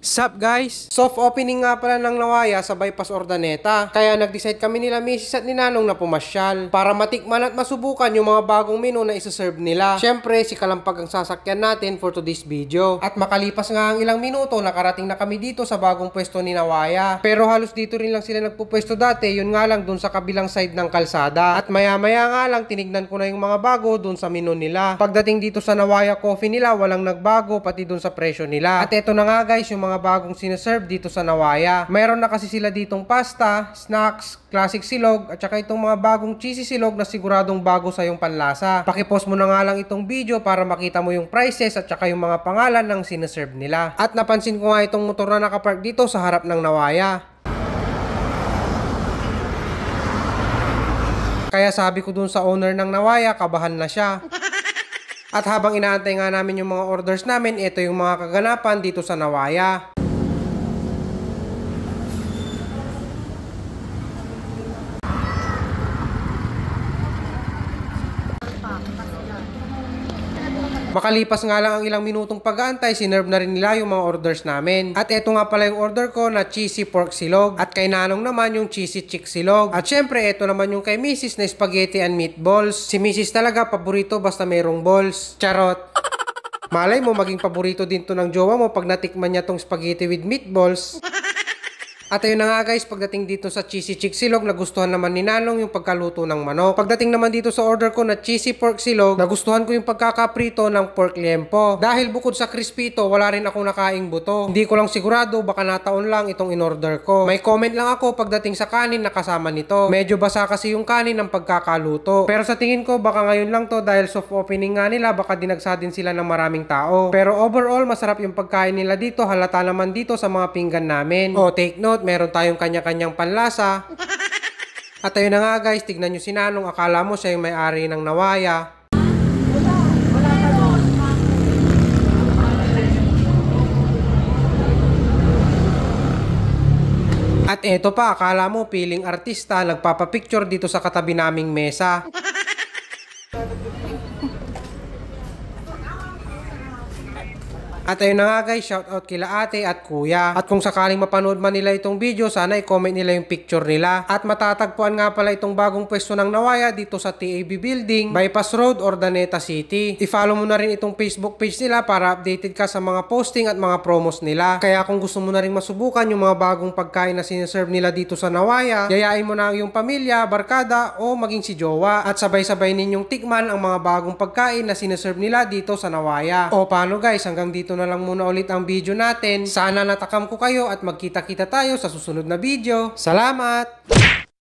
Sup guys? Soft opening nga pala ng Nawaya sa Bypass Urdaneta. Kaya nag-decide kami nila Mrs. at ni Nanong na pumasyal para matikman at masubukan yung mga bagong menu na isa-serve nila. Syempre, si Kalampag ang sasakyan natin for today's video. At makalipas nga ang ilang minuto, nakarating na kami dito sa bagong pwesto ni Nawaya. Pero halos dito rin lang sila nagpupwesto dati, yun nga lang dun sa kabilang side ng kalsada. At maya-maya nga lang, tinignan ko na yung mga bago dun sa menu nila. Pagdating dito sa Nawaya Coffee nila, walang nagbago pati dun sa presyo nila. At eto na nga guys, yung mga bagong sineserve dito sa Nawaya. Mayroon na kasi sila ditong pasta, snacks, classic silog, at saka itong mga bagong cheesy silog na siguradong bago sa yung panlasa. Pakipost mo na nga lang itong video para makita mo yung prices at saka yung mga pangalan ng sineserve nila. At napansin ko nga itong motor na nakapark dito sa harap ng Nawaya. Kaya sabi ko dun sa owner ng Nawaya, kabahan na siya. At habang inaantay nga namin yung mga orders namin, ito yung mga kaganapan dito sa Nawaya. Makalipas nga lang ang ilang minutong pag-aantay, sinerve na rin nila yung mga orders namin. At eto nga pala yung order ko na cheesy pork silog. At kay Nanong naman yung cheesy chick silog. At syempre, eto naman yung kay Mrs. na spaghetti and meatballs. Si Mrs. talaga paborito basta mayroong balls. Charot. Malay mo maging paborito din to ng jowa mo pag natikman niya tong spaghetti with meatballs. At ayun na nga guys, pagdating dito sa cheesy chick silog, nagustuhan naman ni Nanong yung pagkaluto ng manok. Pagdating naman dito sa order ko na cheesy pork silog, nagustuhan ko yung pagkakaprito ng pork liempo. Dahil bukod sa crispy ito, wala rin akong nakaing buto. Hindi ko lang sigurado, baka nataon lang itong in-order ko. May comment lang ako pagdating sa kanin na kasama nito. Medyo basa kasi yung kanin ng pagkakaluto. Pero sa tingin ko, baka ngayon lang to dahil soft opening nga nila, baka dinagsa din sila ng maraming tao. Pero overall, masarap yung pagkain nila dito. Halata naman dito sa mga pinggan namin. O, take note, meron tayong kanya-kanyang panlasa. At ayun na nga guys, tignan nyo si Nanong, akala mo siya yung may-ari ng Nawaya. At eto pa, akala mo piling artista, nagpapapicture dito sa katabi naming mesa. At ayun na nga guys, shoutout kila ate at kuya. At kung sakaling mapanood man nila itong video, sana i-comment nila yung picture nila. At matatagpuan nga pala itong bagong pwesto ng Nawaya dito sa TAB Building, Bypass Road, Urdaneta City. I-follow mo na rin itong Facebook page nila para updated ka sa mga posting at mga promos nila. Kaya kung gusto mo na rin masubukan yung mga bagong pagkain na sineserve nila dito sa Nawaya, yayain mo na ang iyong pamilya, barkada o maging si jowa. At sabay-sabay ninyong tikman ang mga bagong pagkain na sineserve nila dito sa Nawaya. O paano guys, hanggang dito na lang muna ulit ang video natin. Sana natakam ko kayo at magkita-kita tayo sa susunod na video. Salamat!